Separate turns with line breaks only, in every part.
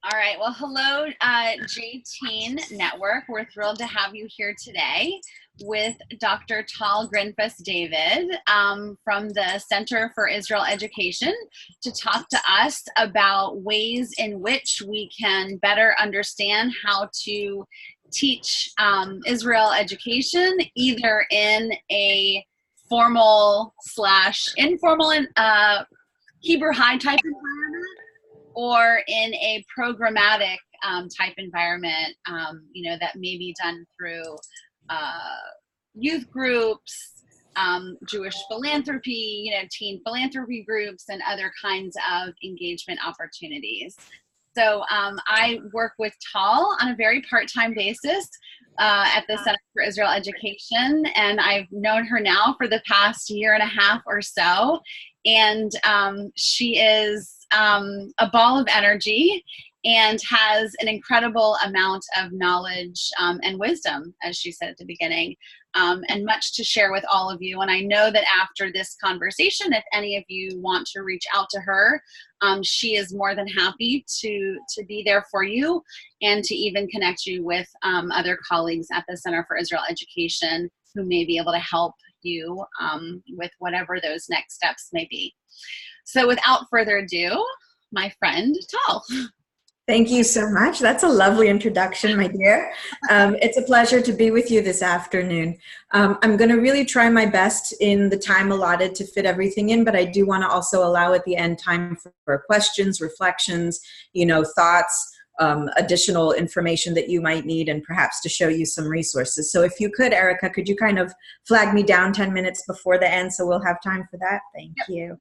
All right. Well, hello, J-Teen Network. We're thrilled to have you here today with Dr. Tal Grinfas-David from the Center for Israel Education to talk to us about ways in which we can better understand how to teach Israel education, either in a formal slash informal Hebrew High type environment, or in a programmatic type environment, that may be done through youth groups, Jewish philanthropy, teen philanthropy groups, and other kinds of engagement opportunities. So I work with Tal on a very part-time basis at the Center for Israel Education, and I've known her now for the past year and a half or so, and she is a ball of energy and has an incredible amount of knowledge and wisdom, as she said at the beginning, and much to share with all of you. And I know that after this conversation, if any of you want to reach out to her, she is more than happy to be there for you and to even connect you with other colleagues at the Center for Israel Education who may be able to help you with whatever those next steps may be. So without further ado, my friend, Tal.
Thank you so much. That's a lovely introduction, my dear. It's a pleasure to be with you this afternoon. I'm going to really try my best in the time allotted to fit everything in, but I do want to also allow at the end time for questions, reflections, thoughts, additional information that you might need, and perhaps to show you some resources. So if you could, Erica, could you kind of flag me down 10 minutes before the end so we'll have time for that? Thank you.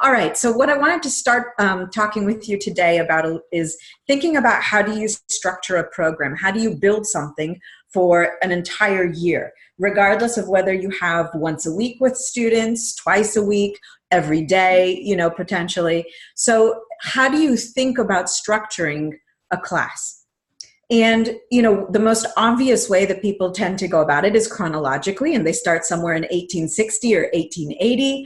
All right, so what I wanted to start talking with you today about is thinking about how do you structure a program? How do you build something for an entire year, regardless of whether you have once a week with students, twice a week, every day, potentially. So how do you think about structuring a class? And, the most obvious way that people tend to go about it is chronologically, and they start somewhere in 1860 or 1880.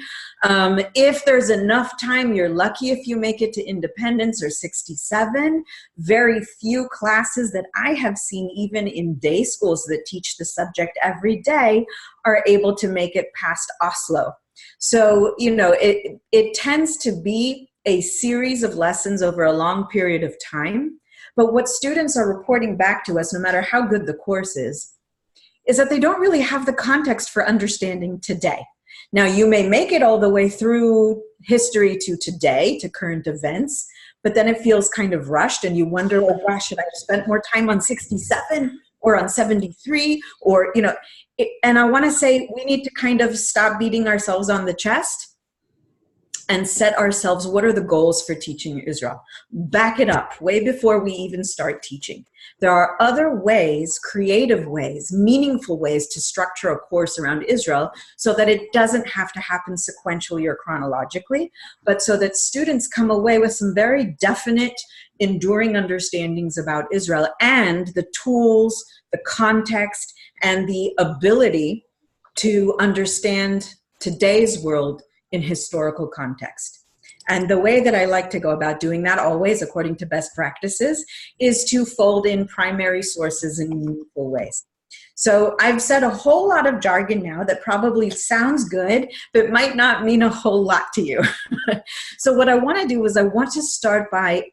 If there's enough time, you're lucky if you make it to independence or 67. Very few classes that I have seen, even in day schools that teach the subject every day, are able to make it past Oslo. So, it tends to be a series of lessons over a long period of time. But what students are reporting back to us, no matter how good the course is that they don't really have the context for understanding today. Now, you may make it all the way through history to today, to current events, but then it feels kind of rushed and you wonder, oh gosh, should I have spent more time on 67 or on 73? Or, and I want to say we need to kind of stop beating ourselves on the chest and set ourselves, what are the goals for teaching Israel? Back it up way before we even start teaching. There are other ways, creative ways, meaningful ways to structure a course around Israel so that it doesn't have to happen sequentially or chronologically, but so that students come away with some very definite, enduring understandings about Israel and the tools, the context, and the ability to understand today's world in historical context. And the way that I like to go about doing that, always according to best practices, is to fold in primary sources in meaningful ways. So I've said a whole lot of jargon now that probably sounds good, but might not mean a whole lot to you. So what I want to do is I want to start by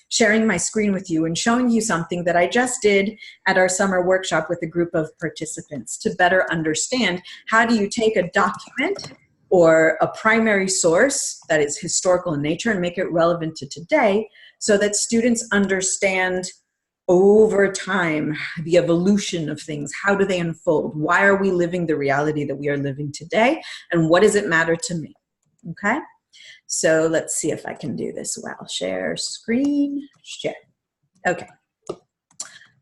sharing my screen with you and showing you something that I just did at our summer workshop with a group of participants to better understand how do you take a document or a primary source that is historical in nature and make it relevant to today so that students understand over time the evolution of things. How do they unfold? Why are we living the reality that we are living today? And what does it matter to me? Okay, so let's see if I can do this well. Share screen, share. Okay.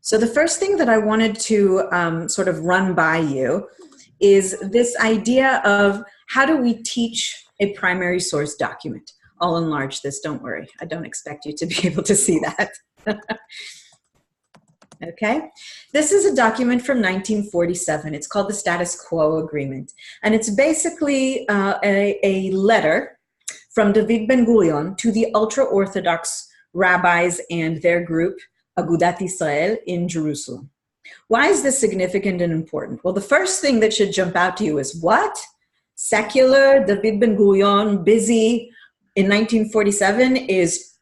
So the first thing that I wanted to sort of run by you is this idea of how do we teach a primary source document? I'll enlarge this, don't worry. I don't expect you to be able to see that. Okay, this is a document from 1947. It's called the Status Quo Agreement. And it's basically a letter from David Ben-Gurion to the ultra-Orthodox rabbis and their group, Agudat Israel, in Jerusalem. Why is this significant and important? Well, the first thing that should jump out to you is what? Secular David Ben-Gurion, busy in 1947, is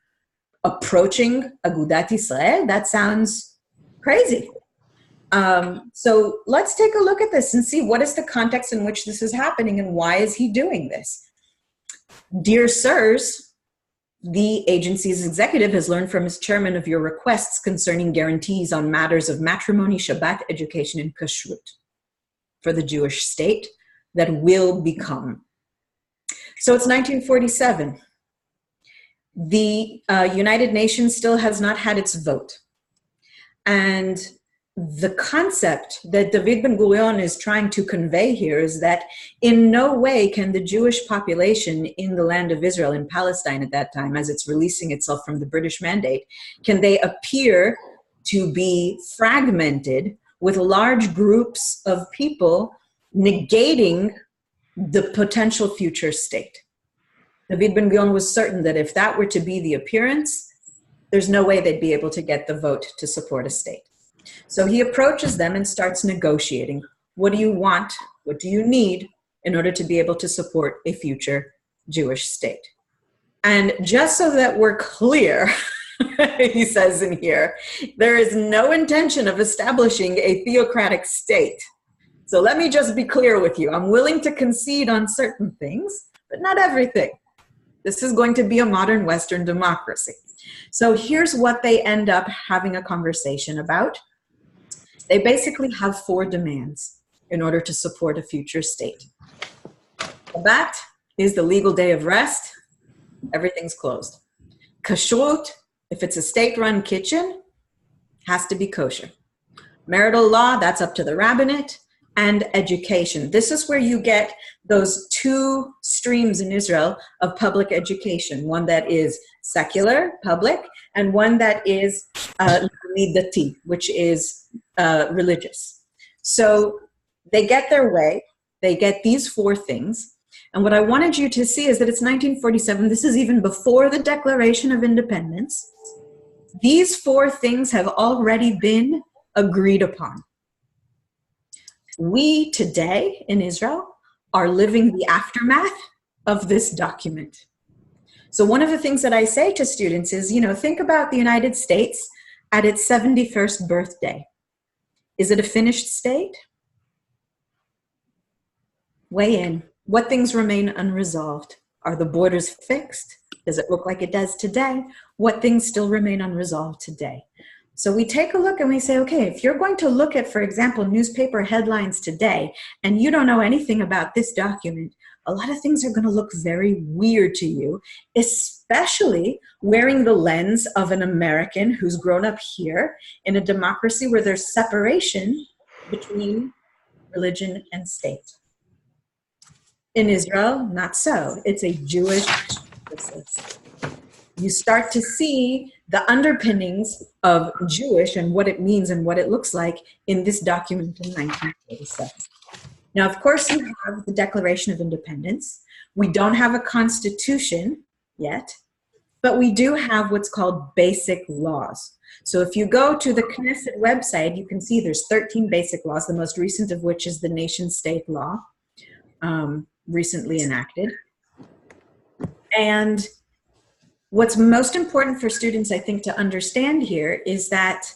approaching Agudat Israel? That sounds crazy. So let's take a look at this and see what is the context in which this is happening and why is he doing this. Dear sirs, the agency's executive has learned from his chairman of your requests concerning guarantees on matters of matrimony, Shabbat, education, and kashrut for the Jewish state that will become. So it's 1947. The United Nations still has not had its vote. And the concept that David Ben-Gurion is trying to convey here is that in no way can the Jewish population in the land of Israel, in Palestine at that time, as it's releasing itself from the British mandate, can they appear to be fragmented with large groups of people negating the potential future state. David Ben-Gurion was certain that if that were to be the appearance, there's no way they'd be able to get the vote to support a state. So he approaches them and starts negotiating. What do you want? What do you need in order to be able to support a future Jewish state? And just so that we're clear, he says in here, there is no intention of establishing a theocratic state. So let me just be clear with you. I'm willing to concede on certain things, but not everything. This is going to be a modern Western democracy. So here's what they end up having a conversation about. They basically have 4 demands in order to support a future state. Shabbat is the legal day of rest. Everything's closed. Kashrut, if it's a state-run kitchen, has to be kosher. Marital law, that's up to the rabbinate. And education. This is where you get those 2 streams in Israel of public education. One that is secular, public, and one that is dati, which is religious. So they get their way. They get these 4 things. And what I wanted you to see is that it's 1947. This is even before the Declaration of Independence. These 4 things have already been agreed upon. We today in Israel are living the aftermath of this document. So one of the things that I say to students is, think about the United States at its 71st birthday. Is it a finished state? Weigh in. What things remain unresolved? Are the borders fixed? Does it look like it does today? What things still remain unresolved today? So we take a look and we say, okay, if you're going to look at, for example, newspaper headlines today, and you don't know anything about this document, a lot of things are going to look very weird to you, especially wearing the lens of an American who's grown up here in a democracy where there's separation between religion and state. In Israel, not so. It's a Jewish emphasis. You start to see the underpinnings of Jewish and what it means and what it looks like in this document in 1947. Now, of course, you have the Declaration of Independence. We don't have a constitution yet, but we do have what's called basic laws. So if you go to the Knesset website, you can see there's 13 basic laws, the most recent of which is the nation-state law, recently enacted. And what's most important for students, I think, to understand here is that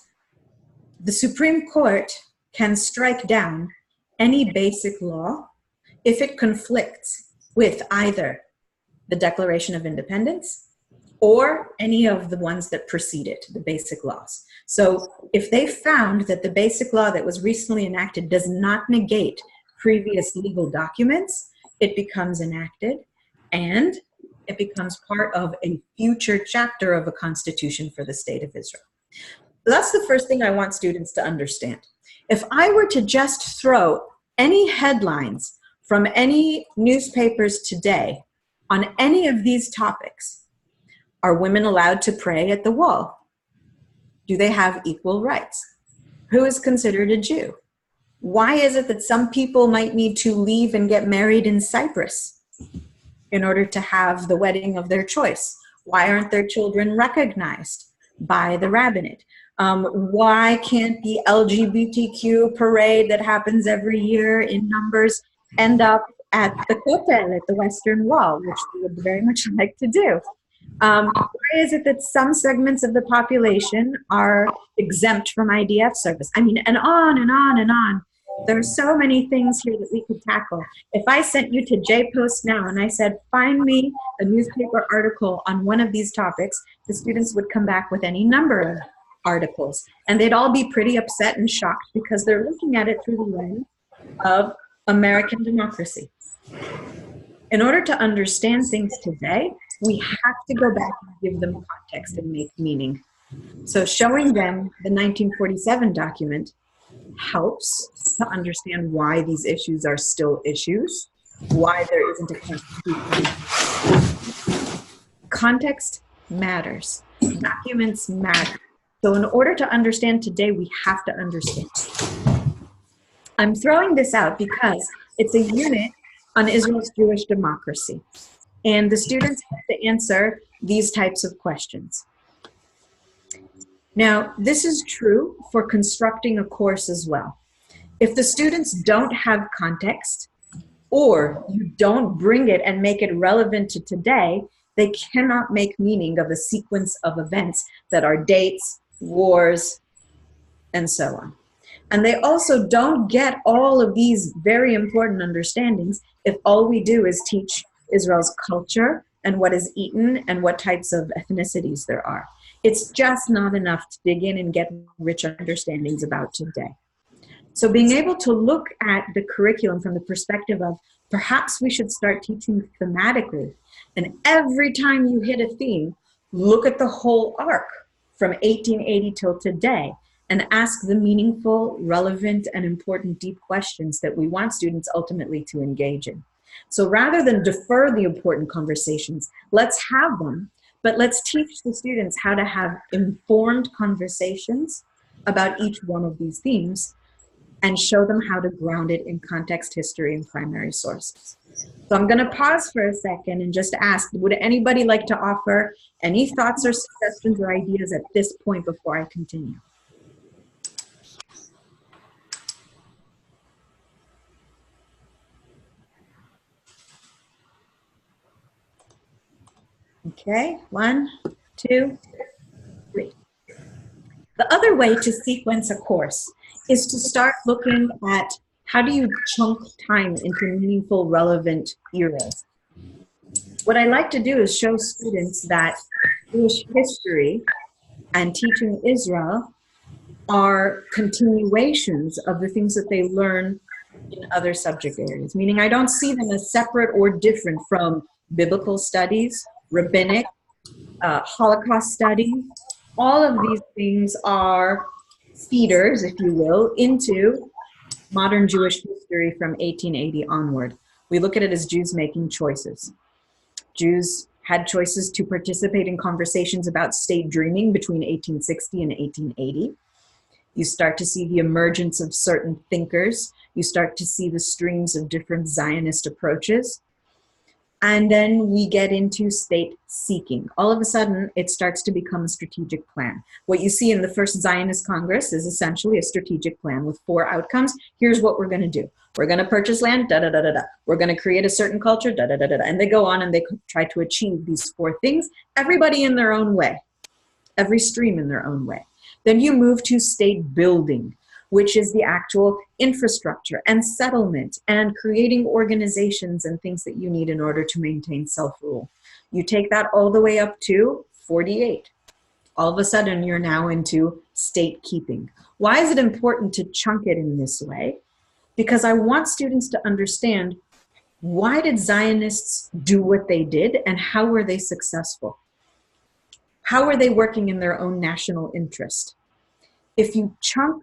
the Supreme Court can strike down any basic law if it conflicts with either the Declaration of Independence or any of the ones that precede it, the basic laws. So if they found that the basic law that was recently enacted does not negate previous legal documents, it becomes enacted and it becomes part of a future chapter of a constitution for the state of Israel. That's the first thing I want students to understand. If I were to just throw any headlines from any newspapers today on any of these topics, are women allowed to pray at the wall? Do they have equal rights? Who is considered a Jew? Why is it that some people might need to leave and get married in Cyprus in order to have the wedding of their choice? Why aren't their children recognized by the rabbinate? Why can't the LGBTQ parade that happens every year in Numbers end up at the Kotel, at the Western Wall, which we would very much like to do? Why is it that some segments of the population are exempt from IDF service? I mean, and on and on and on. There are so many things here that we could tackle. If I sent you to JPost now and I said, find me a newspaper article on one of these topics, the students would come back with any number of articles. And they'd all be pretty upset and shocked because they're looking at it through the lens of American democracy. In order to understand things today, we have to go back and give them context and make meaning. So showing them the 1947 document helps to understand why these issues are still issues, why there isn't a constitution. Context matters. Documents matter. So in order to understand today, we have to understand. I'm throwing this out because it's a unit on Israel's Jewish democracy. And the students have to answer these types of questions. Now, this is true for constructing a course as well. If the students don't have context, or you don't bring it and make it relevant to today, they cannot make meaning of a sequence of events that are dates, wars, and so on. And they also don't get all of these very important understandings if all we do is teach Israel's culture and what is eaten and what types of ethnicities there are. It's just not enough to dig in and get rich understandings about today. So being able to look at the curriculum from the perspective of perhaps we should start teaching thematically, and every time you hit a theme, look at the whole arc from 1880 till today and ask the meaningful, relevant, and important deep questions that we want students ultimately to engage in. So rather than defer the important conversations, let's have them, but let's teach the students how to have informed conversations about each one of these themes and show them how to ground it in context, history, and primary sources. So I'm going to pause for a second and just ask, would anybody like to offer any thoughts or suggestions or ideas at this point before I continue? Okay, 1, 2, 3. The other way to sequence a course is to start looking at how do you chunk time into meaningful, relevant eras. What I like to do is show students that Jewish history and teaching Israel are continuations of the things that they learn in other subject areas, meaning I don't see them as separate or different from biblical studies, rabbinic, Holocaust studies. All of these things are feeders, if you will, into modern Jewish history from 1880 onward. We look at it as Jews making choices. Jews had choices to participate in conversations about state dreaming between 1860 and 1880. You start to see the emergence of certain thinkers. You start to see the streams of different Zionist approaches. And then we get into state seeking. All of a sudden, it starts to become a strategic plan. What you see in the first Zionist Congress is essentially a strategic plan with 4 outcomes. Here's what we're going to do. We're going to purchase land, da-da-da-da-da. We're going to create a certain culture, da-da-da-da-da. And they go on and they try to achieve these 4 things, everybody in their own way, every stream in their own way. Then you move to state building, which is the actual infrastructure and settlement and creating organizations and things that you need in order to maintain self-rule. You take that all the way up to 48. All of a sudden, you're now into state keeping. Why is it important to chunk it in this way? Because I want students to understand, why did Zionists do what they did and how were they successful? How were they working in their own national interest? If you chunk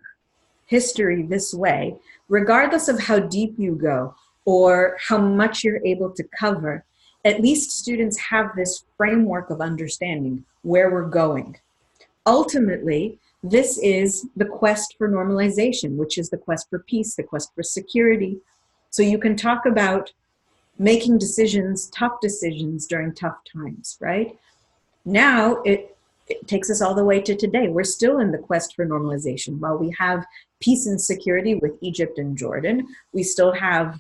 history this way, regardless of how deep you go or how much you're able to cover, at least students have this framework of understanding where we're going. Ultimately, this is the quest for normalization, which is the quest for peace, the quest for security. So you can talk about making decisions, tough decisions during tough times, right? Now it takes us all the way to today. We're still in the quest for normalization. While we have peace and security with Egypt and Jordan, we still have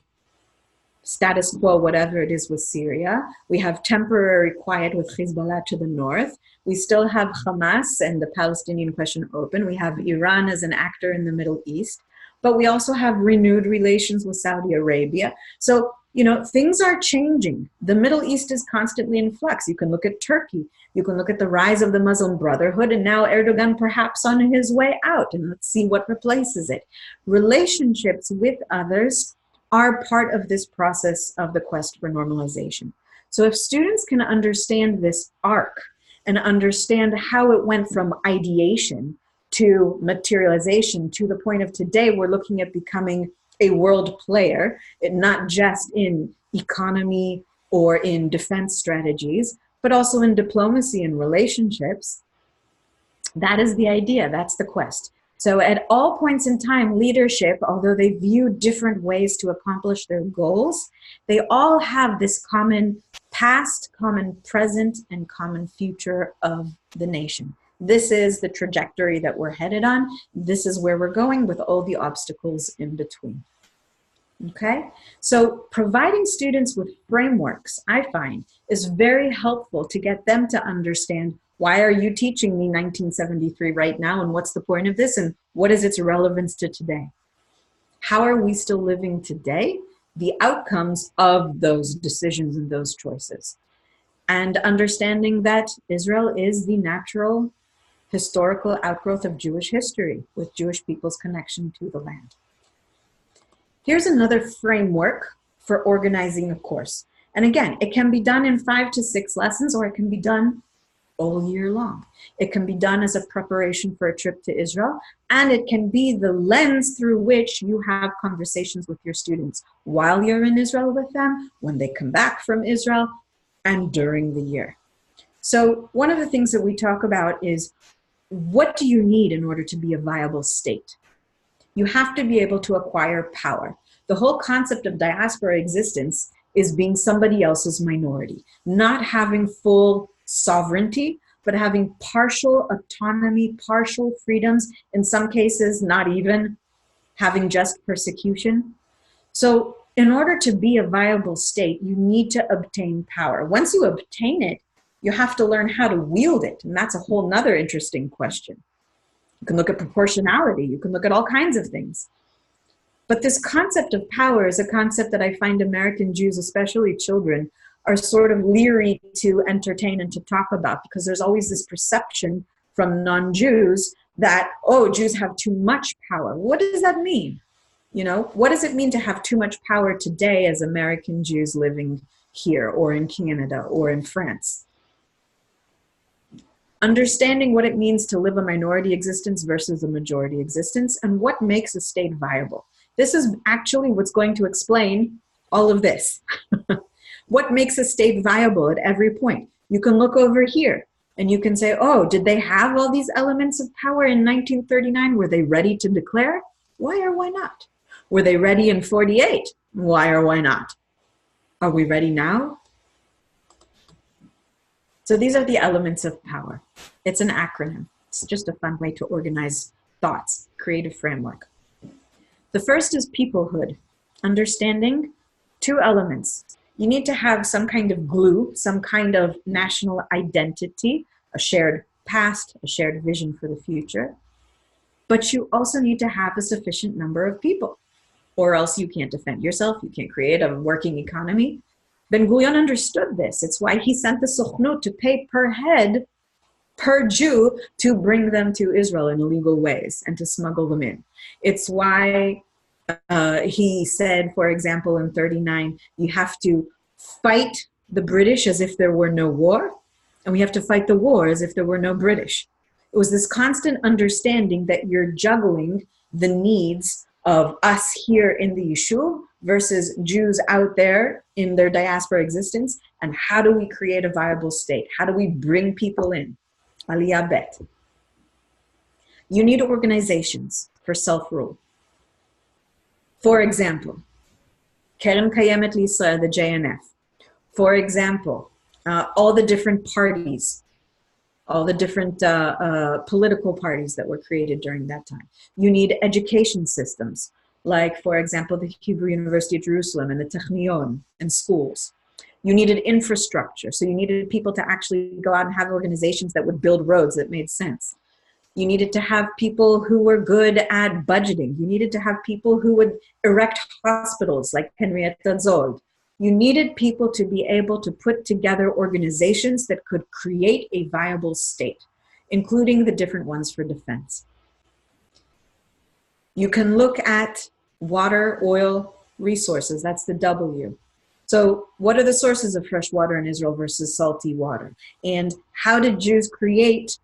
status quo, whatever it is, with Syria. We have temporary quiet with Hezbollah to the north. We still have Hamas and the Palestinian question open. We have Iran as an actor in the Middle East, but we also have renewed relations with Saudi Arabia. So, you know, things are changing. The Middle East is constantly in flux. You can look at Turkey. You can look at the rise of the Muslim Brotherhood, and now Erdogan perhaps on his way out, and let's see what replaces it. Relationships with others are part of this process of the quest for normalization. So if students can understand this arc and understand how it went from ideation to materialization to the point of today, we're looking at becoming a world player, not just in economy or in defense strategies, but also in diplomacy and relationships. That is the idea, that's the quest. So at all points in time, leadership, although they view different ways to accomplish their goals, they all have this common past, common present, and common future of the nation. This is the trajectory that we're headed on. This is where we're going with all the obstacles in between. Okay, so providing students with frameworks, I find, is very helpful to get them to understand, why are you teaching me 1973 right now, and what's the point of this, and what is its relevance to today? How are we still living today? The outcomes of those decisions and those choices. And understanding that Israel is the natural historical outgrowth of Jewish history, with Jewish people's connection to the land. Here's another framework for organizing a course. And again, it can be done in 5 to 6 lessons, or it can be done all year long. It can be done as a preparation for a trip to Israel, and it can be the lens through which you have conversations with your students while you're in Israel with them, when they come back from Israel, and during the year. So one of the things that we talk about is, what do you need in order to be a viable state? You have to be able to acquire power. The whole concept of diaspora existence is being somebody else's minority, not having full sovereignty, but having partial autonomy, partial freedoms, in some cases not even having just persecution. So in order to be a viable state, you need to obtain power. Once you obtain it, you have to learn how to wield it, and that's a whole nother interesting question. You can look at proportionality, you can look at all kinds of things. But this concept of power is a concept that I find American Jews, especially children, are sort of leery to entertain and to talk about, because there's always this perception from non-Jews that, oh, Jews have too much power. What does that mean? You know, what does it mean to have too much power today as American Jews living here or in Canada or in France? Understanding what it means to live a minority existence versus a majority existence, and what makes a state viable. This is actually what's going to explain all of this. What makes a state viable at every point? You can look over here and you can say, oh, did they have all these elements of power in 1939? Were they ready to declare? Why or why not? Were they ready in 48? Why or why not? Are we ready now? So these are the elements of power. It's an acronym. It's just a fun way to organize thoughts, create a framework. The first is peoplehood, understanding 2 elements. You need to have some kind of glue, some kind of national identity, a shared past, a shared vision for the future. But you also need to have a sufficient number of people, or else you can't defend yourself, you can't create a working economy. Ben-Gurion understood this. It's why he sent the Sukhnut to pay per head, per Jew, to bring them to Israel in illegal ways and to smuggle them in. It's why he said, for example, in 39, you have to fight the British as if there were no war, and we have to fight the war as if there were no British. It was this constant understanding that you're juggling the needs of us here in the Yishuv versus Jews out there in their diaspora existence, and how do we create a viable state? How do we bring people in? Aliyah Bet. You need organizations for self-rule. For example, Keren Kayemet L'Israel, the JNF. For example, all the different parties all the different political parties that were created during that time. You need education systems, like, for example, the Hebrew University of Jerusalem and the Technion and schools. You needed infrastructure, so you needed people to actually go out and have organizations that would build roads that made sense. You needed to have people who were good at budgeting. You needed to have people who would erect hospitals like Henrietta Zold. You needed people to be able to put together organizations that could create a viable state, including the different ones for defense. You can look at water, oil, resources. That's the W. So what are the sources of fresh water in Israel versus salty water? And how did Jews create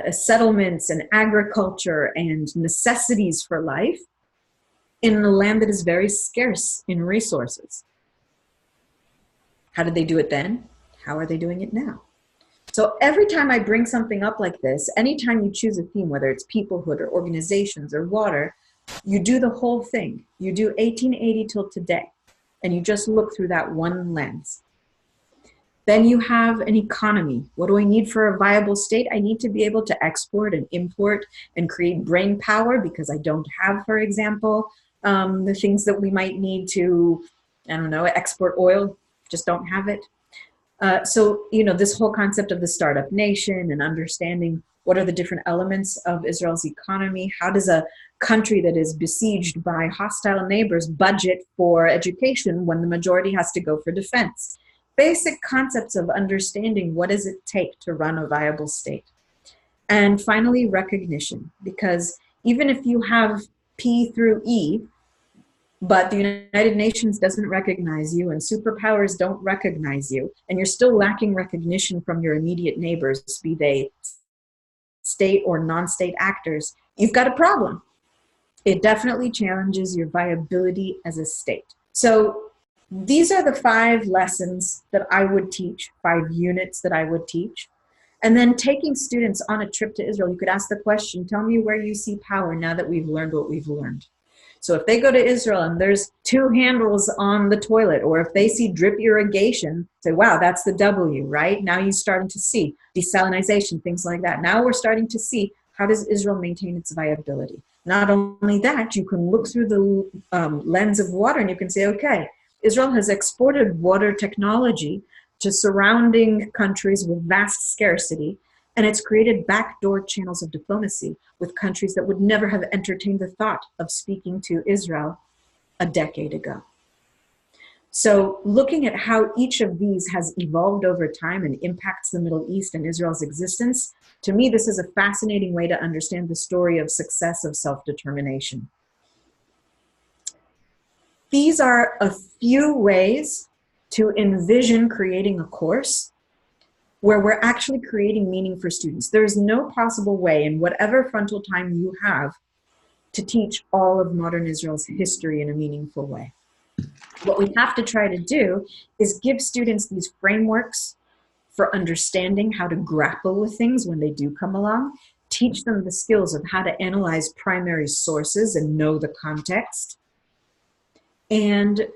settlements and agriculture and necessities for life in a land that is very scarce in resources? How did they do it then? How are they doing it now? So every time I bring something up like this, anytime you choose a theme, whether it's peoplehood or organizations or water, you do the whole thing. You do 1880 till today. And you just look through that one lens. Then you have an economy. What do I need for a viable state? I need to be able to export and import and create brain power, because I don't have, for example, the things that we might need to, I don't know, export oil, just don't have it. So, you know, this whole concept of the startup nation and understanding what are the different elements of Israel's economy. How does a country that is besieged by hostile neighbors budget for education when the majority has to go for defense? Basic concepts of understanding what does it take to run a viable state. And finally, recognition, because even if you have P through E, but the United Nations doesn't recognize you and superpowers don't recognize you, and you're still lacking recognition from your immediate neighbors, be they state or non-state actors, you've got a problem. It definitely challenges your viability as a state. So these are the 5 lessons that I would teach, 5 units that I would teach. And then taking students on a trip to Israel, you could ask the question, tell me where you see power now that we've learned what we've learned. So if they go to Israel and there's 2 handles on the toilet, or if they see drip irrigation, say, wow, that's the W, right? Now you're starting to see desalinization, things like that. Now we're starting to see, how does Israel maintain its viability? Not only that, you can look through the lens of water and you can say, okay, Israel has exported water technology to surrounding countries with vast scarcity, and it's created backdoor channels of diplomacy with countries that would never have entertained the thought of speaking to Israel a decade ago. So looking at how each of these has evolved over time and impacts the Middle East and Israel's existence, to me, this is a fascinating way to understand the story of success of self-determination. These are a few ways to envision creating a course where we're actually creating meaning for students. There is no possible way in whatever frontal time you have to teach all of modern Israel's history in a meaningful way. What we have to try to do is give students these frameworks for understanding how to grapple with things when they do come along, teach them the skills of how to analyze primary sources and know the context, and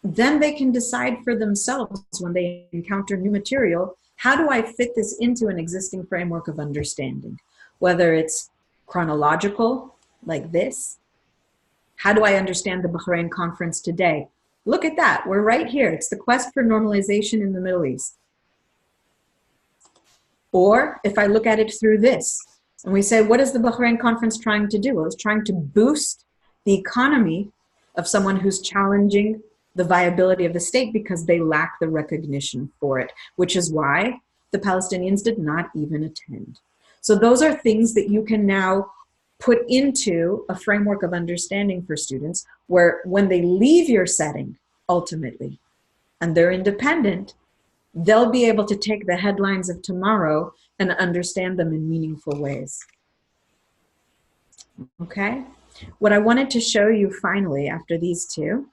then they can decide for themselves when they encounter new material, how do I fit this into an existing framework of understanding? Whether it's chronological, like this, how do I understand the Bahrain conference today? Look at that, we're right here. It's the quest for normalization in the Middle East. Or if I look at it through this, and we say, what is the Bahrain conference trying to do? Well, it's trying to boost the economy of someone who's challenging the viability of the state because they lack the recognition for it, which is why the Palestinians did not even attend. So those are things that you can now put into a framework of understanding for students, where when they leave your setting, ultimately, and they're independent, they'll be able to take the headlines of tomorrow and understand them in meaningful ways. Okay? What I wanted to show you finally after these two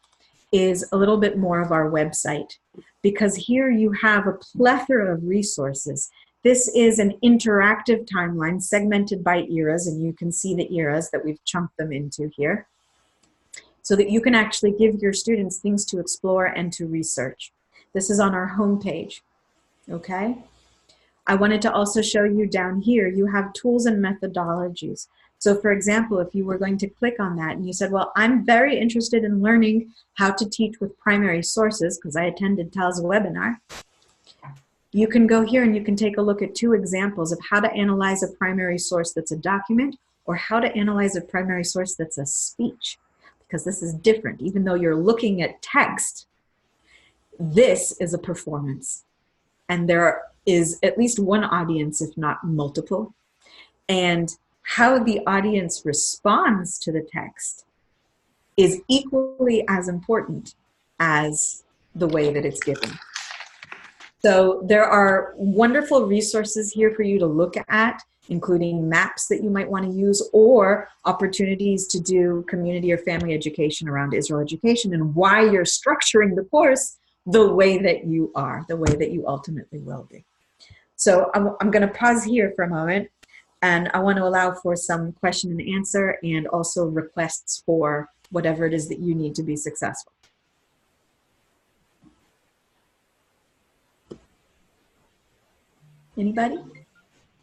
is a little bit more of our website, because here you have a plethora of resources. This is an interactive timeline segmented by eras, and you can see the eras that we've chunked them into here, so that you can actually give your students things to explore and to research. This is on our homepage, okay? I wanted to also show you down here, you have tools and methodologies. So for example, if you were going to click on that and you said, well, I'm very interested in learning how to teach with primary sources because I attended Tal's webinar, you can go here and you can take a look at 2 examples of how to analyze a primary source that's a document or how to analyze a primary source that's a speech, because this is different. Even though you're looking at text, this is a performance. And there is at least one audience, if not multiple. And how the audience responds to the text is equally as important as the way that it's given. So there are wonderful resources here for you to look at, including maps that you might want to use or opportunities to do community or family education around Israel education and why you're structuring the course the way that you are, the way that you ultimately will be. So I'm going to pause here for a moment, and I want to allow for some question and answer and also requests for whatever it is that you need to be successful. Anybody?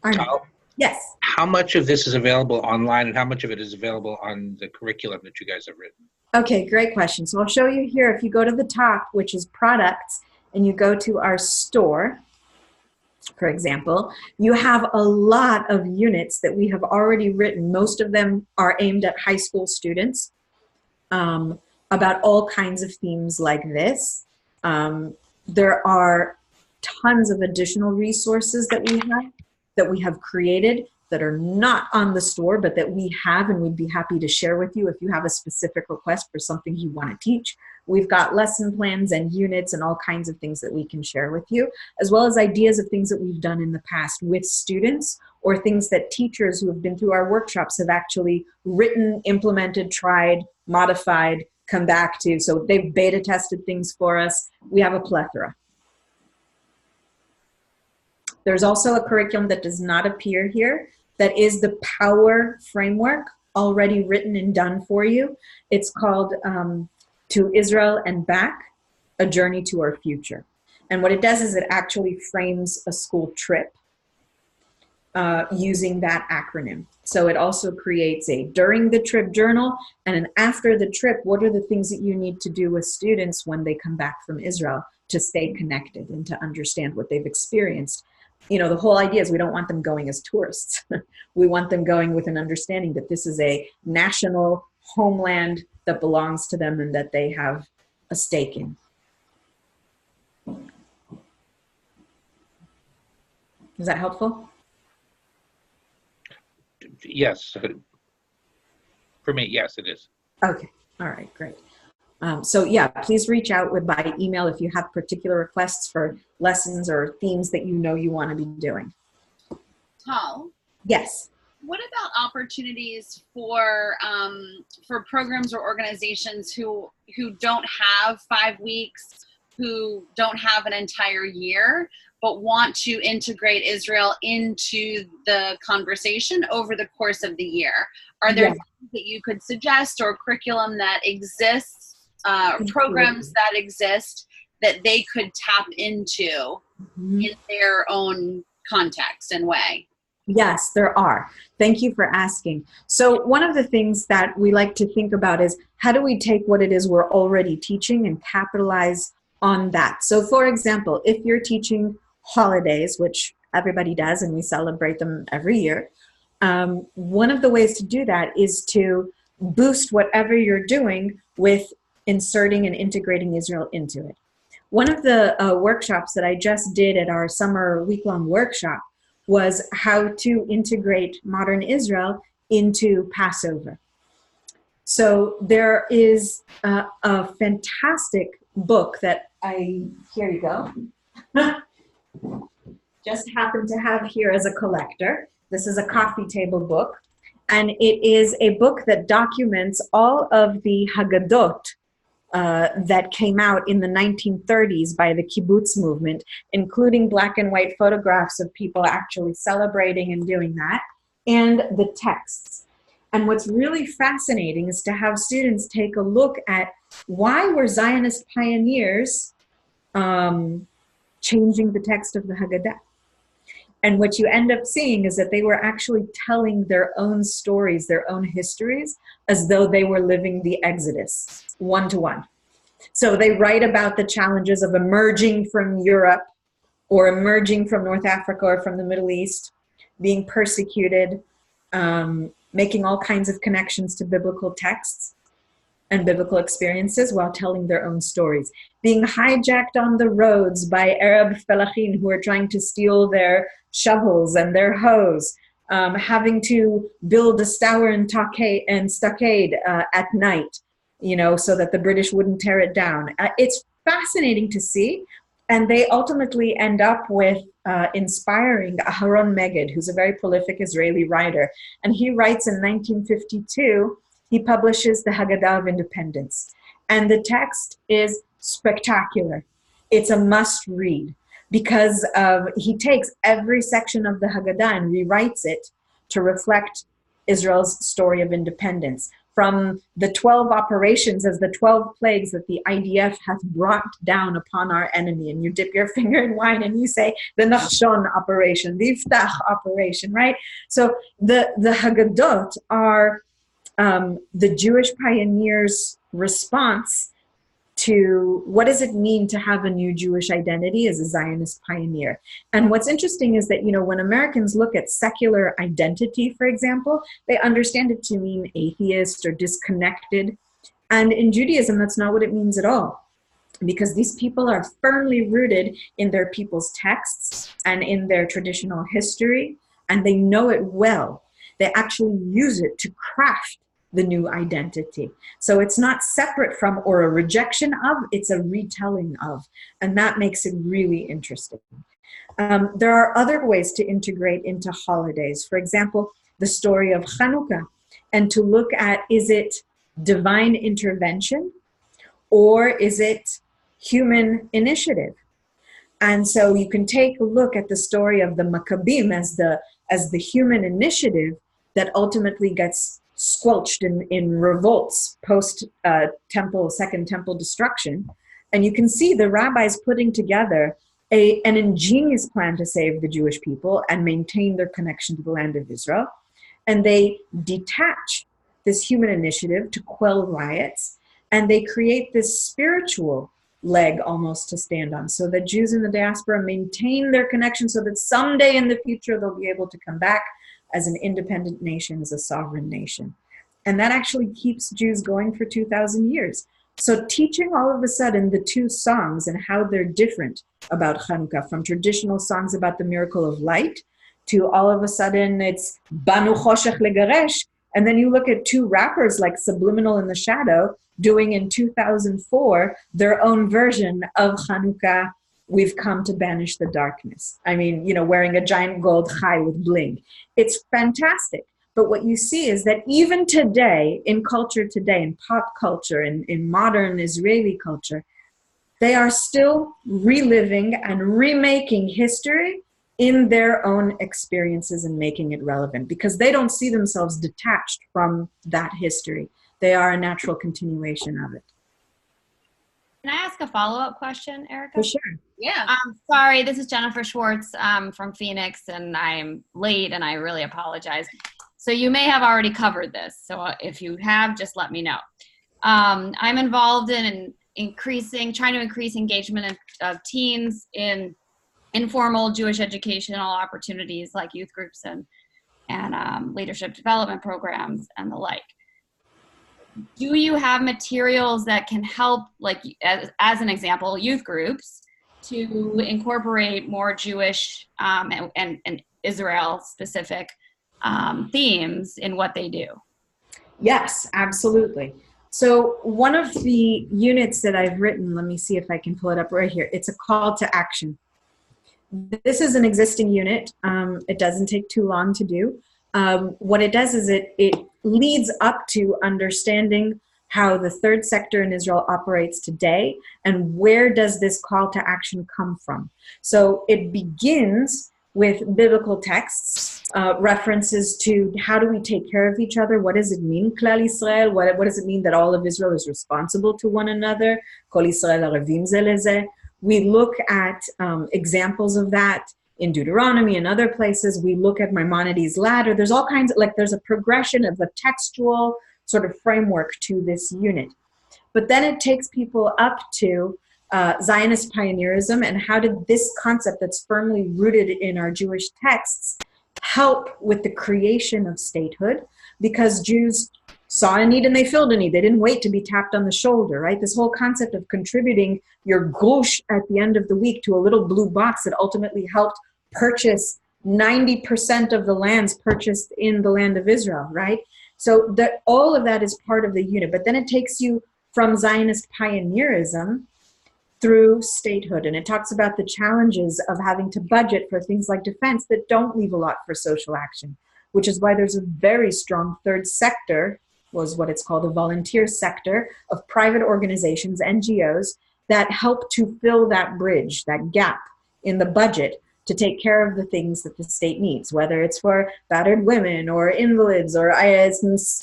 Tal,
yes.
how much of this is available online and how much of it is available on the curriculum that you guys have written?
Okay, great question. So I'll show you here. If you go to the top, which is products, and you go to our store, for example, you have a lot of units that we have already written. Most of them are aimed at high school students about all kinds of themes like this. There are tons of additional resources that we have created that are not on the store, but that we have and we'd be happy to share with you if you have a specific request for something you want to teach. We've got lesson plans and units and all kinds of things that we can share with you, as well as ideas of things that we've done in the past with students or things that teachers who have been through our workshops have actually written, implemented, tried, modified, come back to. So they've beta tested things for us. We have a plethora. There's also a curriculum that does not appear here that is the POWER framework already written and done for you. It's called To Israel and Back, A Journey to Our Future. And what it does is it actually frames a school trip using that acronym. So it also creates a during the trip journal and an after the trip, what are the things that you need to do with students when they come back from Israel to stay connected and to understand what they've experienced. You know, the whole idea is we don't want them going as tourists. We want them going with an understanding that this is a national homeland that belongs to them and that they have a stake in. Is that helpful?
Yes. For me, yes, it is.
Okay. All right, great. So yeah, please reach out by email if you have particular requests for lessons or themes that you know you want to be doing.
Tal?
Yes.
What about opportunities for programs or organizations who don't have 5 weeks, who don't have an entire year, but want to integrate Israel into the conversation over the course of the year? Are there things that you could suggest or curriculum that exists, programs that exist that they could tap into in their own context and way?
Yes, there are. Thank you for asking. So one of the things that we like to think about is how do we take what it is we're already teaching and capitalize on that? So for example, if you're teaching holidays, which everybody does and we celebrate them every year, one of the ways to do that is to boost whatever you're doing with inserting and integrating Israel into it. One of the workshops that I just did at our summer week-long workshop was how to integrate modern Israel into Passover. So there is a fantastic book that here you go, just happen to have here as a collector. This is a coffee table book, and it is a book that documents all of the Haggadot that came out in the 1930s by the kibbutz movement, including black and white photographs of people actually celebrating and doing that, and the texts. And what's really fascinating is to have students take a look at why were Zionist pioneers changing the text of the Haggadah. And what you end up seeing is that they were actually telling their own stories, their own histories, as though they were living the Exodus, one to one. So they write about the challenges of emerging from Europe or emerging from North Africa or from the Middle East, being persecuted, making all kinds of connections to biblical texts and biblical experiences while telling their own stories, being hijacked on the roads by Arab fellaheen who are trying to steal their shovels and their hoes, having to build a tower and stockade at night, so that the British wouldn't tear it down. It's fascinating to see. And they ultimately end up with inspiring Aharon Meged, who's a very prolific Israeli writer. And he writes in 1952, he publishes the Haggadah of Independence. And the text is spectacular. It's a must read because he takes every section of the Haggadah and rewrites it to reflect Israel's story of independence. From the 12 operations as the 12 plagues that the IDF hath brought down upon our enemy. And you dip your finger in wine and you say, the Nachshon operation, the Iftach operation, right? So the Haggadot are the Jewish pioneers' response to what does it mean to have a new Jewish identity as a Zionist pioneer. And what's interesting is that, when Americans look at secular identity, for example, they understand it to mean atheist or disconnected. And in Judaism, that's not what it means at all, because these people are firmly rooted in their people's texts and in their traditional history, and they know it well. They actually use it to craft the new identity. So it's not separate from or a rejection of, it's a retelling of. And that makes it really interesting. There are other ways to integrate into holidays. For example, the story of Chanukah, and to look at, is it divine intervention or is it human initiative? And so you can take a look at the story of the Maccabim as the human initiative that ultimately gets squelched in revolts post second temple destruction. And you can see the rabbis putting together an ingenious plan to save the Jewish people and maintain their connection to the land of Israel. And they detach this human initiative to quell riots, and they create this spiritual leg almost to stand on, so that Jews in the diaspora maintain their connection so that someday in the future they'll be able to come back as an independent nation, as a sovereign nation. And that actually keeps Jews going for 2,000 years. So teaching all of a sudden the two songs and how they're different about Chanukah, from traditional songs about the miracle of light to all of a sudden it's Banu Choshech Legaresh. And then you look at two rappers like Subliminal in the Shadow doing in 2004 their own version of Chanukah, we've come to banish the darkness. I mean, wearing a giant gold chai with bling. It's fantastic. But what you see is that even today, in culture today, in pop culture, in modern Israeli culture, they are still reliving and remaking history in their own experiences and making it relevant, because they don't see themselves detached from that history. They are a natural continuation of it.
Can I ask a follow-up question, Erica?
For sure.
Yeah.
Sorry, this is Jennifer Schwartz from Phoenix, and I'm late, and I really apologize. So you may have already covered this. So if you have, just let me know. I'm involved in trying to increase engagement of teens in informal Jewish educational opportunities like youth groups and leadership development programs and the like. Do you have materials that can help, like as an example, youth groups to incorporate more Jewish and Israel-specific themes in what they do? Yes,
absolutely. So one of the units that I've written, let me see if I can pull it up right here. It's a call to action. This is an existing unit. It doesn't take too long to do. What it does is it leads up to understanding how the third sector in Israel operates today and where does this call to action come from. So it begins with biblical texts, references to how do we take care of each other, what does it mean, Klal Yisrael, what does it mean that all of Israel is responsible to one another, Kol Yisrael arevim ze leze. We look at examples of that in Deuteronomy and other places. We look at Maimonides' ladder. There's all kinds of, like, there's a progression of a textual sort of framework to this unit. But then it takes people up to Zionist pioneerism, and how did this concept that's firmly rooted in our Jewish texts help with the creation of statehood? Because Jews saw a need and they filled a need. They didn't wait to be tapped on the shoulder, right? This whole concept of contributing your grosh at the end of the week to a little blue box that ultimately helped purchase 90% of the lands purchased in the land of Israel, right? So that all of that is part of the unit. But then it takes you from Zionist pioneerism through statehood. And it talks about the challenges of having to budget for things like defense that don't leave a lot for social action, which is why there's a very strong third sector, was what it's called, a volunteer sector of private organizations, NGOs, that help to fill that bridge, that gap in the budget to take care of the things that the state needs, whether it's for battered women or invalids or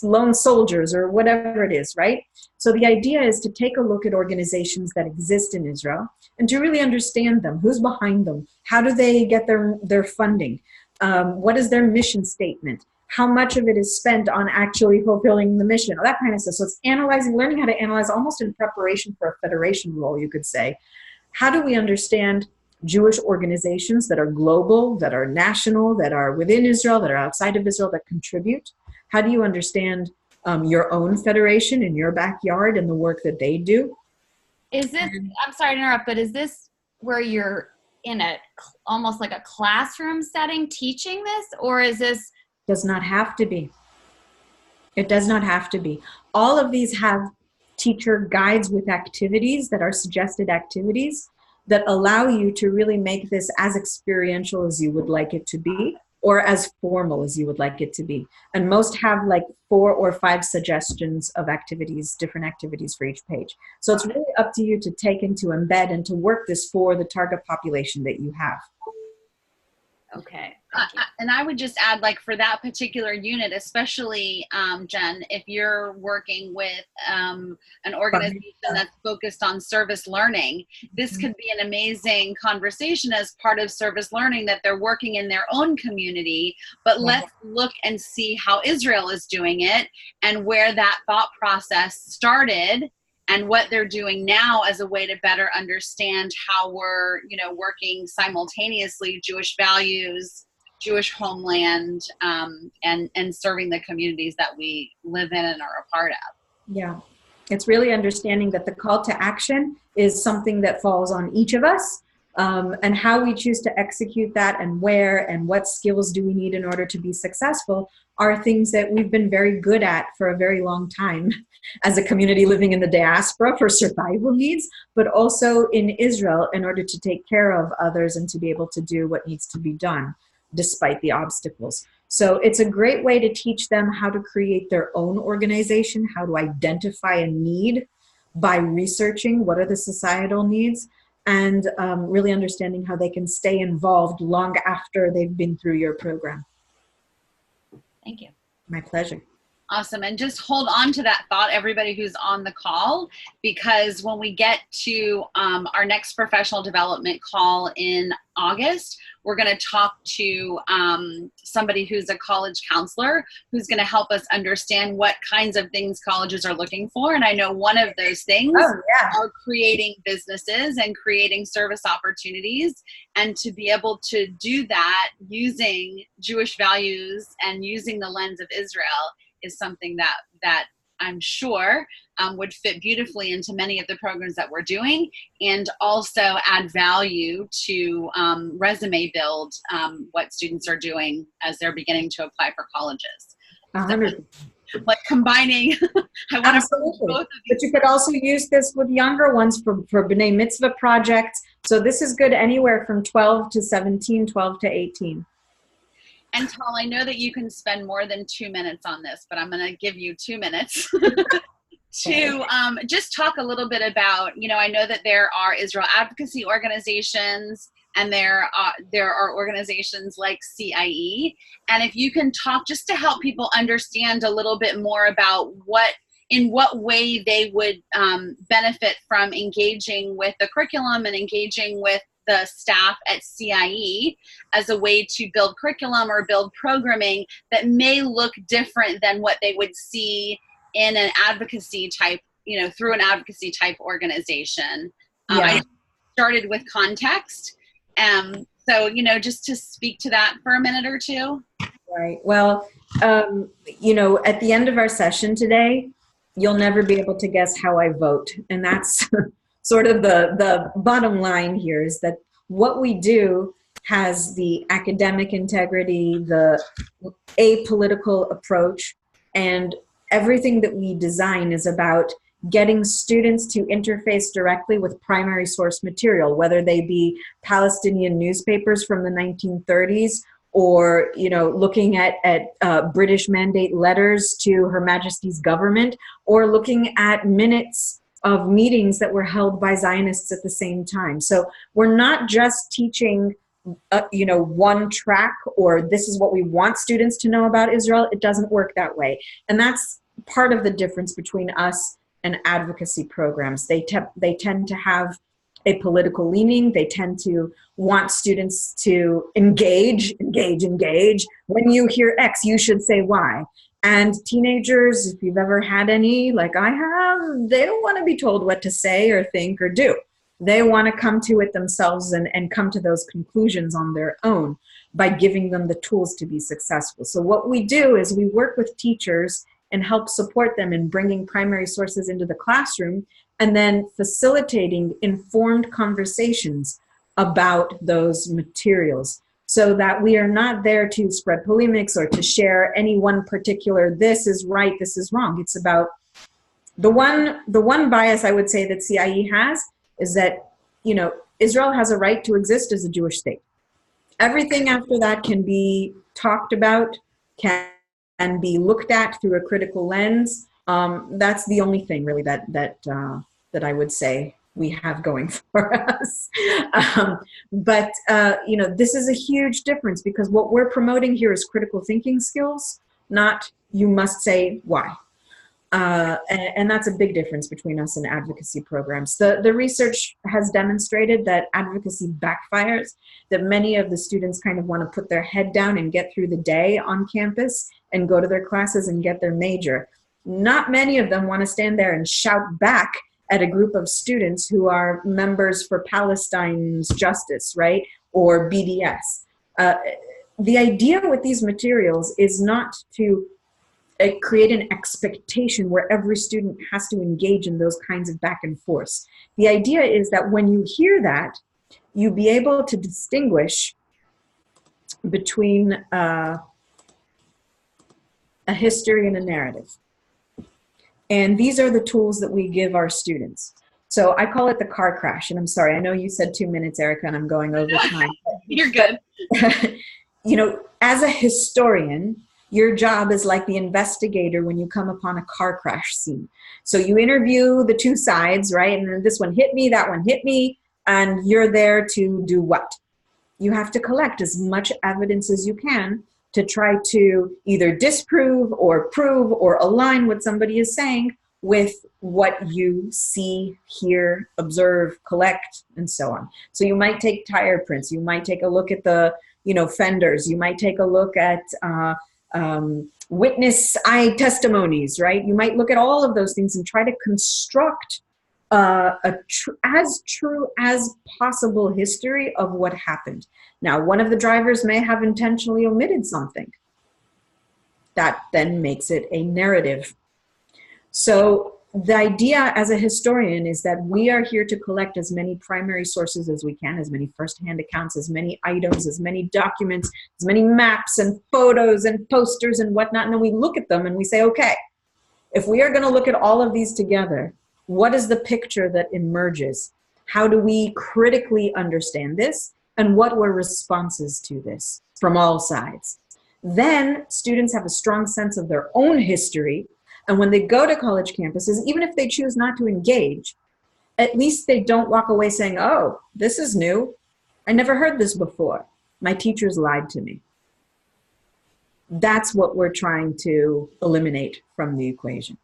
lone soldiers or whatever it is, right? So the idea is to take a look at organizations that exist in Israel and to really understand them. Who's behind them? How do they get their funding? What is their mission statement? How much of it is spent on actually fulfilling the mission? All that kind of stuff. So it's analyzing, learning how to analyze almost in preparation for a federation role, you could say. How do we understand Jewish organizations that are global, that are national, that are within Israel, that are outside of Israel, that contribute? How do you understand your own federation in your backyard and the work that they do?
Is this, I'm sorry to interrupt, but is this where you're in a, almost like a classroom setting teaching this, or is this?
Does not have to be. It does not have to be. All of these have teacher guides with activities that are suggested activities that allow you to really make this as experiential as you would like it to be, or as formal as you would like it to be. And most have like 4 or 5 suggestions of activities, different activities for each page. So it's really up to you to take and to embed and to work this for the target population that you have.
Okay.
And I would just add, like, for that particular unit, especially, Jen, if you're working with an organization that's focused on service learning, this could be an amazing conversation as part of service learning, that they're working in their own community, but let's look and see how Israel is doing it and where that thought process started, and what they're doing now as a way to better understand how we're, working simultaneously Jewish values, Jewish homeland, and serving the communities that we live in and are a part of.
Yeah, it's really understanding that the call to action is something that falls on each of us, and how we choose to execute that and where and what skills do we need in order to be successful are things that we've been very good at for a very long time as a community living in the diaspora for survival needs, but also in Israel in order to take care of others and to be able to do what needs to be done despite the obstacles. So it's a great way to teach them how to create their own organization, how to identify a need by researching what are the societal needs, and really understanding how they can stay involved long after they've been through your program.
Thank you.
My pleasure.
Awesome. And just hold on to that thought, everybody who's on the call, because when we get to our next professional development call in August, we're going to talk to somebody who's a college counselor who's going to help us understand what kinds of things colleges are looking for. And I know one of those things are creating businesses and creating service opportunities. And to be able to do that using Jewish values and using the lens of Israel is something that I'm sure would fit beautifully into many of the programs that we're doing, and also add value to resume build what students are doing as they're beginning to apply for colleges.
100%.
Like combining, I want to both of these.
But you could also use this with younger ones for B'nai Mitzvah projects. So this is good anywhere from 12 to 17, 12 to 18.
And Tal, I know that you can spend more than 2 minutes on this, but I'm going to give you 2 minutes to just talk a little bit about, I know that there are Israel advocacy organizations, and there are organizations like CIE. And if you can talk just to help people understand a little bit more about in what way they would benefit from engaging with the curriculum and engaging with the staff at CIE as a way to build curriculum or build programming that may look different than what they would see in an advocacy type, through an advocacy type organization. I started with context. So, just to speak to that for a minute or two.
Right. Well, at the end of our session today, you'll never be able to guess how I vote. And that's sort of the bottom line here, is that what we do has the academic integrity, the apolitical approach, and everything that we design is about getting students to interface directly with primary source material, whether they be Palestinian newspapers from the 1930s, or looking at British mandate letters to Her Majesty's government, or looking at minutes of meetings that were held by Zionists at the same time. So we're not just teaching one track, or this is what we want students to know about Israel. It doesn't work that way. And that's part of the difference between us and advocacy programs. They tend to have a political leaning. They tend to want students to engage. When you hear X, you should say Y. And teenagers, if you've ever had any, like I have, they don't want to be told what to say or think or do. They want to come to it themselves and come to those conclusions on their own by giving them the tools to be successful. So what we do is we work with teachers and help support them in bringing primary sources into the classroom, and then facilitating informed conversations about those materials, so that we are not there to spread polemics or to share any one particular, this is right, this is wrong. It's about the one bias I would say that CIE has is that, Israel has a right to exist as a Jewish state. Everything after that can be talked about, can be looked at through a critical lens. That's the only thing really that I would say we have going for us. But this is a huge difference, because what we're promoting here is critical thinking skills, not you must say why. And that's a big difference between us and advocacy programs. The research has demonstrated that advocacy backfires, that many of the students kind of want to put their head down and get through the day on campus and go to their classes and get their major. Not many of them want to stand there and shout back at a group of students who are members for Palestine's Justice, right? Or BDS. The idea with these materials is not to create an expectation where every student has to engage in those kinds of back and forth. The idea is that when you hear that, you be able to distinguish between a history and a narrative. And these are the tools that we give our students. So I call it the car crash. And I'm sorry, I know you said 2 minutes, Erica, and I'm going over time.
You're good.
As a historian, your job is like the investigator when you come upon a car crash scene. So you interview the two sides, right? And then this one hit me, that one hit me, and you're there to do what? You have to collect as much evidence as you can to try to either disprove or prove or align what somebody is saying with what you see, hear, observe, collect, and so on. So you might take tire prints, you might take a look at the fenders, you might take a look at witness eye testimonies, right? You might look at all of those things and try to construct as true as possible history of what happened. Now, one of the drivers may have intentionally omitted something. That then makes it a narrative. So the idea as a historian is that we are here to collect as many primary sources as we can, as many firsthand accounts, as many items, as many documents, as many maps and photos and posters and whatnot. And then we look at them and we say, okay, if we are going to look at all of these together, what is the picture that emerges? How do we critically understand this? And what were responses to this from all sides? Then students have a strong sense of their own history. And when they go to college campuses, even if they choose not to engage, at least they don't walk away saying, oh, this is new. I never heard this before. My teachers lied to me. That's what we're trying to eliminate from the equation.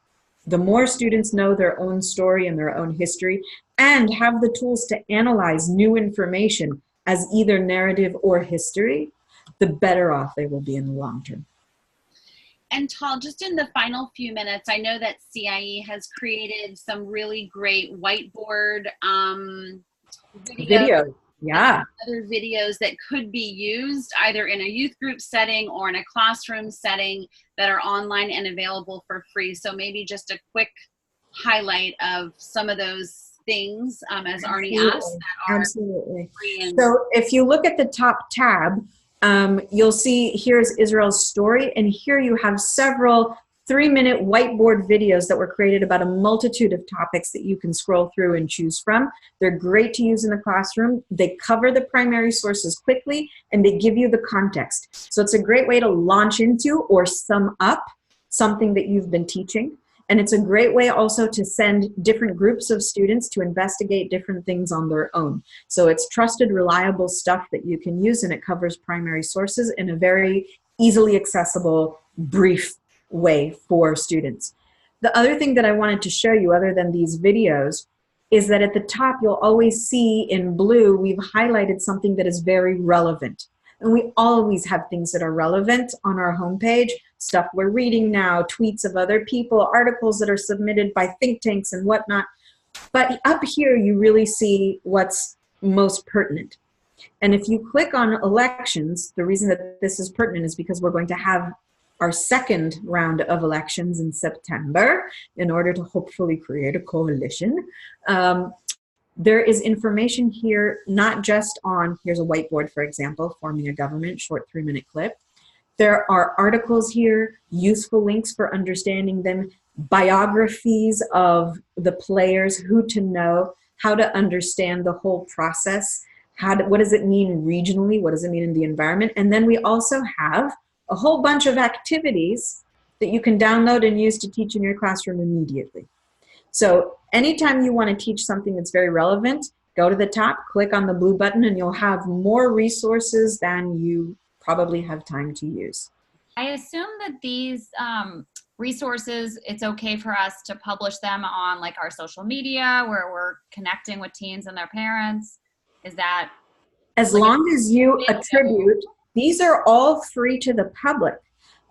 The more students know their own story and their own history and have the tools to analyze new information as either narrative or history, the better off they will be in the long term.
And Tal, just in the final few minutes, I know that CIE has created some really great whiteboard
Video, yeah.
other videos that could be used either in a youth group setting or in a classroom setting that are online and available for free. So maybe just a quick highlight of some of those things, as Arnie asked, that are free. And
so if you look at the top tab, you'll see here's Israel's story, and here you have several 3-minute whiteboard videos that were created about a multitude of topics that you can scroll through and choose from. They're great to use in the classroom. They cover the primary sources quickly, and they give you the context. So it's a great way to launch into or sum up something that you've been teaching. And it's a great way also to send different groups of students to investigate different things on their own. So it's trusted, reliable stuff that you can use, and it covers primary sources in a very easily accessible, brief way for students. The other thing that I wanted to show you, other than these videos, is that at the top you'll always see in blue we've highlighted something that is very relevant. And we always have things that are relevant on our homepage, stuff we're reading now, tweets of other people, articles that are submitted by think tanks and whatnot. But up here you really see what's most pertinent. And if you click on elections, the reason that this is pertinent is because we're going to have our second round of elections in September in order to hopefully create a coalition. There is information here, not just on, here's a whiteboard, for example, forming a government, short 3-minute clip. There are articles here, useful links for understanding them, biographies of the players, who to know, how to understand the whole process, what does it mean regionally, what does it mean in the environment, and then we also have a whole bunch of activities that you can download and use to teach in your classroom immediately. So anytime you want to teach something that's very relevant, go to the top, click on the blue button, and you'll have more resources than you probably have time to use.
I assume that these resources, it's okay for us to publish them on like our social media where we're connecting with teens and their parents. Is that?
As long as you attribute, these are all free to the public.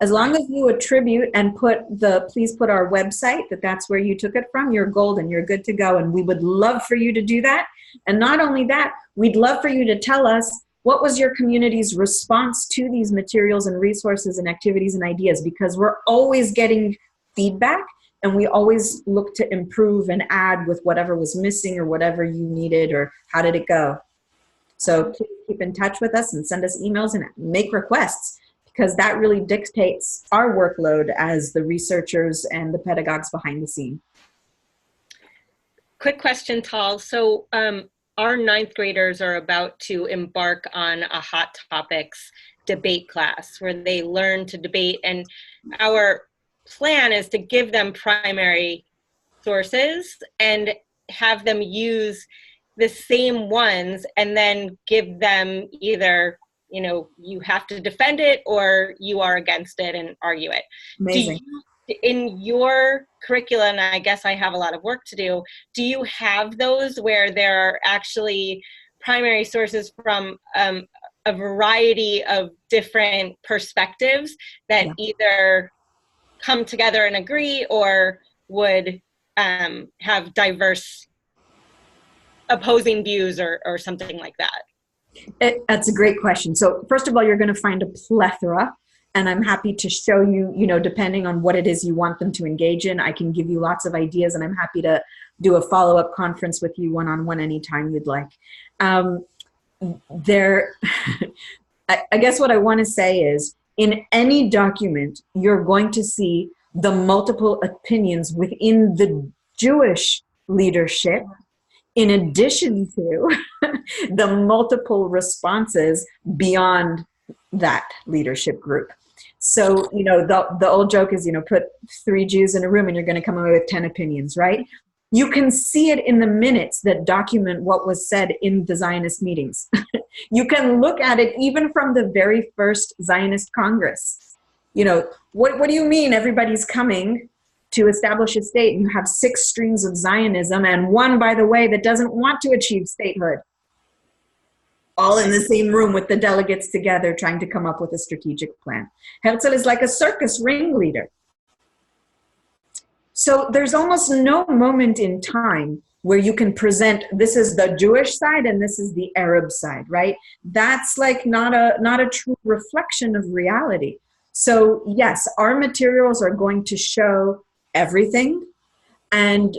As long as you attribute and please put our website, that's where you took it from, you're golden, you're good to go. And we would love for you to do that. And not only that, we'd love for you to tell us what was your community's response to these materials and resources and activities and ideas, because we're always getting feedback and we always look to improve and add with whatever was missing or whatever you needed or how did it go. So please keep in touch with us and send us emails and make requests, because that really dictates our workload as the researchers and the pedagogues behind the scene.
Quick question, Tal. So our 9th graders are about to embark on a Hot Topics debate class where they learn to debate, and our plan is to give them primary sources and have them use the same ones and then give them either, you know, you have to defend it or you are against it and argue it.
Amazing.
In your curriculum, and I guess I have a lot of work to do you have those where there are actually primary sources from a variety of different perspectives that either come together and agree or would have diverse opposing views or something like that?
That's a great question. So first of all, you're going to find a plethora, and I'm happy to show you, you know, depending on what it is you want them to engage in, I can give you lots of ideas, and I'm happy to do a follow-up conference with you one-on-one anytime you'd like. I guess what I want to say is, in any document, you're going to see the multiple opinions within the Jewish leadership, in addition to the multiple responses beyond that leadership group. So, you know, the old joke is, you know, put 3 Jews in a room and you're going to come away with 10 opinions, right? You can see it in the minutes that document what was said in the Zionist meetings. You can look at it even from the very first Zionist Congress. You know, what do you mean everybody's coming to establish a state, and you have 6 streams of Zionism and one, by the way, that doesn't want to achieve statehood, all in the same room with the delegates together trying to come up with a strategic plan. Herzl is like a circus ringleader. So there's almost no moment in time where you can present, this is the Jewish side and this is the Arab side, right? That's like not a true reflection of reality. So yes, our materials are going to show everything. And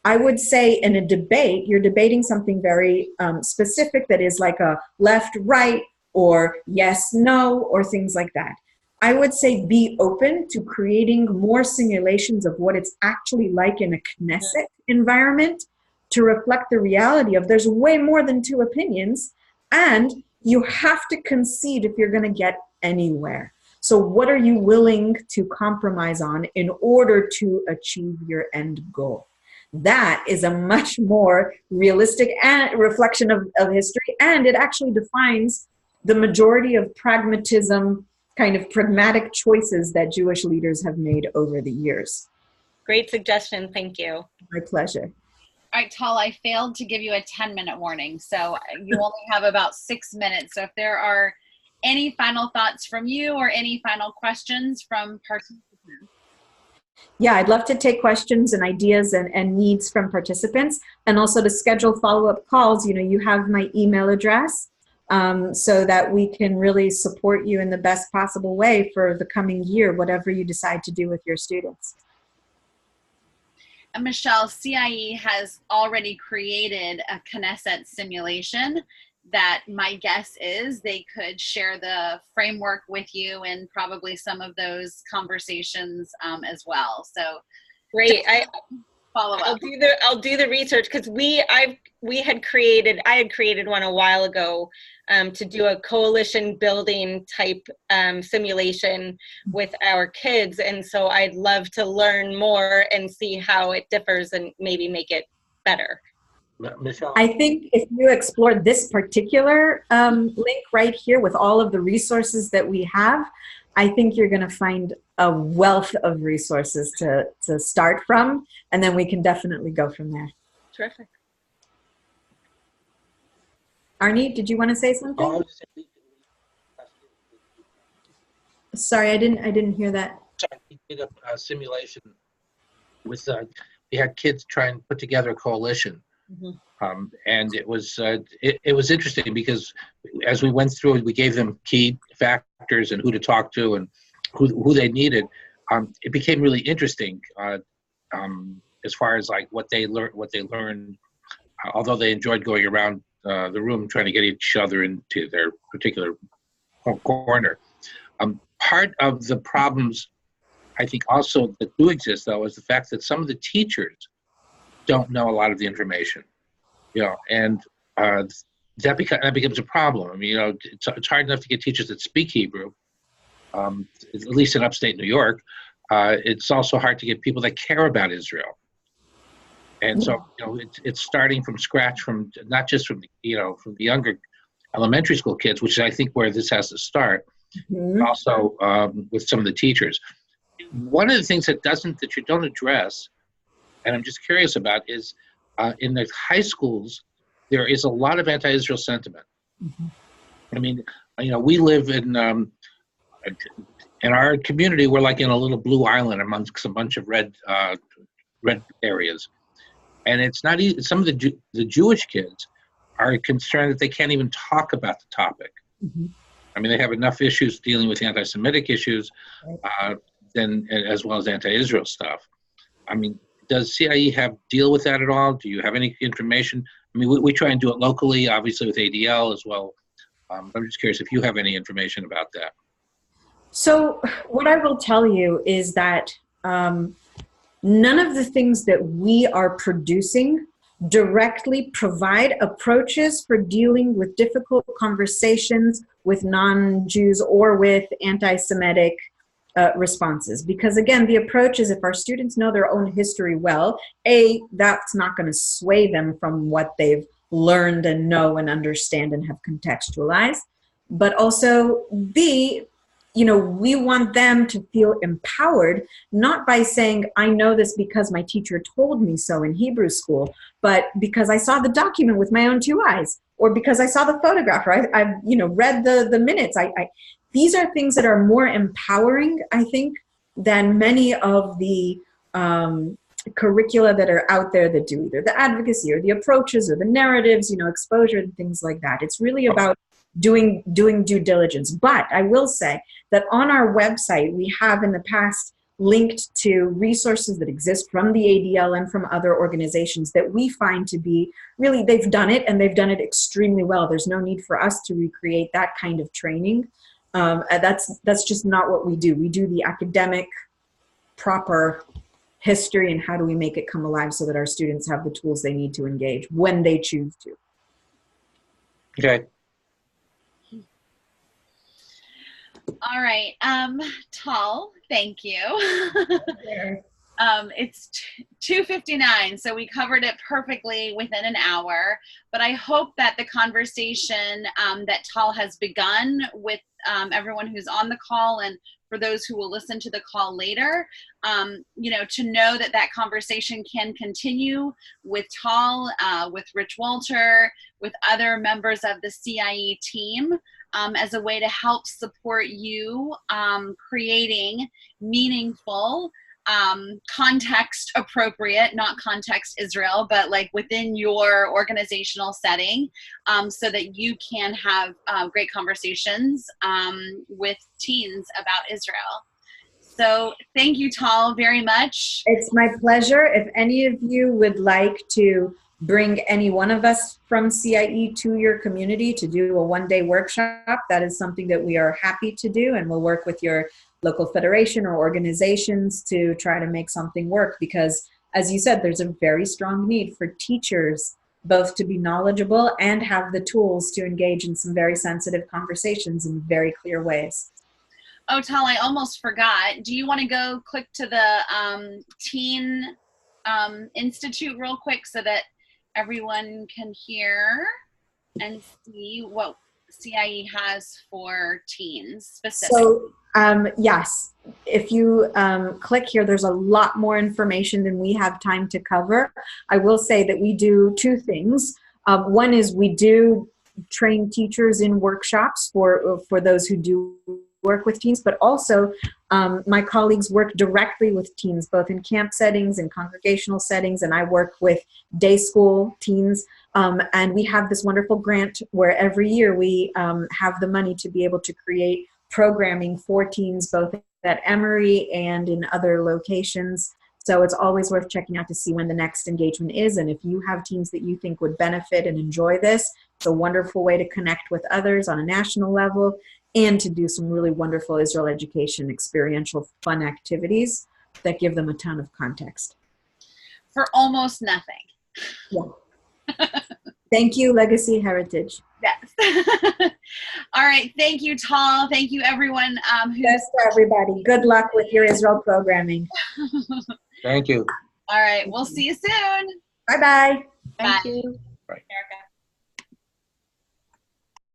I would say in a debate, you're debating something very specific that is like a left, right, or yes, no, or things like that. I would say be open to creating more simulations of what it's actually like in a Knesset environment to reflect the reality of there's way more than 2 opinions, and you have to concede if you're going to get anywhere. So what are you willing to compromise on in order to achieve your end goal? That is a much more realistic and reflection of history, and it actually defines the majority of pragmatism, kind of pragmatic choices that Jewish leaders have made over the years.
Great suggestion. Thank you.
My pleasure.
All right, Tal, I failed to give you a 10-minute warning, so you only have about 6 minutes. So if there are any final thoughts from you or any final questions from participants?
Yeah, I'd love to take questions and ideas and needs from participants, and also to schedule follow-up calls. You know, you have my email address, so that we can really support you in the best possible way for the coming year, whatever you decide to do with your students.
And Michelle, CIE has already created a Knesset simulation that my guess is they could share the framework with you and probably some of those conversations as well. So
great.
Follow up.
I'll do the research, because I had created one a while ago to do a coalition building type simulation with our kids, and so I'd love to learn more and see how it differs and maybe make it better.
Michelle,
I think if you explore this particular link right here with all of the resources that we have, I think you're going to find a wealth of resources to start from, and then we can definitely go from there.
Terrific.
Arnie, did you want to say something? Sorry, I didn't hear that.
We did a simulation with we had kids try and put together a coalition. Mm-hmm. And it was interesting because as we went through it, we gave them key factors and who to talk to and who they needed. It became really interesting as far as like what they learned. Although they enjoyed going around the room trying to get each other into their particular corner. Part of the problems, I think, also that do exist, though, is the fact that some of the teachers don't know a lot of the information, and that becomes a problem. I mean, it's hard enough to get teachers that speak Hebrew, at least in upstate New York. It's also hard to get people that care about Israel. And so, it's starting from scratch, from not just from the younger elementary school kids, which is, I think, where this has to start, mm-hmm. but also with some of the teachers. One of the things that you don't address, and I'm just curious about, is in the high schools, there is a lot of anti-Israel sentiment. Mm-hmm. I mean, we live in our community, we're like in a little blue island amongst a bunch of red areas. And it's not easy. Some of the Jewish kids are concerned that they can't even talk about the topic. Mm-hmm. I mean, they have enough issues dealing with anti-Semitic issues, then as well as anti-Israel stuff. I mean, does CIE deal with that at all? Do you have any information? I mean, we try and do it locally, obviously with ADL as well. I'm just curious if you have any information about that.
So what I will tell you is that none of the things that we are producing directly provide approaches for dealing with difficult conversations with non-Jews or with anti-Semitic responses. Because again, the approach is if our students know their own history well, A, that's not going to sway them from what they've learned and know and understand and have contextualized. But also, B, you know, we want them to feel empowered, not by saying, I know this because my teacher told me so in Hebrew school, but because I saw the document with my own two eyes, or because I saw the photograph, or I've you know, read the minutes. These are things that are more empowering, I think, than many of the curricula that are out there that do either the advocacy or the approaches or the narratives, you know, exposure and things like that. It's really about doing due diligence. But I will say that on our website, we have in the past linked to resources that exist from the ADL and from other organizations that we find to be really, they've done it and they've done it extremely well. There's no need for us to recreate that kind of training. That's just not what we do. We do the academic, proper history, and how do we make it come alive so that our students have the tools they need to engage when they choose to.
Okay.
All right, Tal, thank you. It's 2:59, so we covered it perfectly within an hour, but I hope that the conversation that Tal has begun with everyone who's on the call, and for those who will listen to the call later, you know, to know that that conversation can continue with Tal, with Rich Walter, with other members of the CIE team, as a way to help support you creating meaningful, context appropriate, not context Israel, but like within your organizational setting, so that you can have great conversations with teens about Israel. So thank you, Tal, very much.
It's my pleasure. If any of you would like to bring any one of us from CIE to your community to do a one-day workshop, that is something that we are happy to do, and we'll work with your local federation or organizations to try to make something work, because as you said, there's a very strong need for teachers both to be knowledgeable and have the tools to engage in some very sensitive conversations in very clear ways.
Oh, Tal, I almost forgot. Do you want to go click to the Teen Institute real quick so that everyone can hear and see what CIE has for teens specifically?
So, yes, if you click here, there's a lot more information than we have time to cover. I will say that we do two things. One is we do train teachers in workshops for those who do work with teens, but also my colleagues work directly with teens, both in camp settings and congregational settings, and I work with day school teens. And we have this wonderful grant where every year we have the money to be able to create programming for teens, both at Emory and in other locations. So it's always worth checking out to see when the next engagement is. And if you have teens that you think would benefit and enjoy this, it's a wonderful way to connect with others on a national level and to do some really wonderful Israel education, experiential, fun activities that give them a ton of context.
For almost nothing.
Yeah. Thank you, Legacy Heritage.
Yes. All right. Thank you, Tal. Thank you, everyone.
Best to everybody. Good luck with your Israel programming.
Thank you.
All right. We'll see you soon.
Bye-bye.
Thank you.
Bye.
Erica.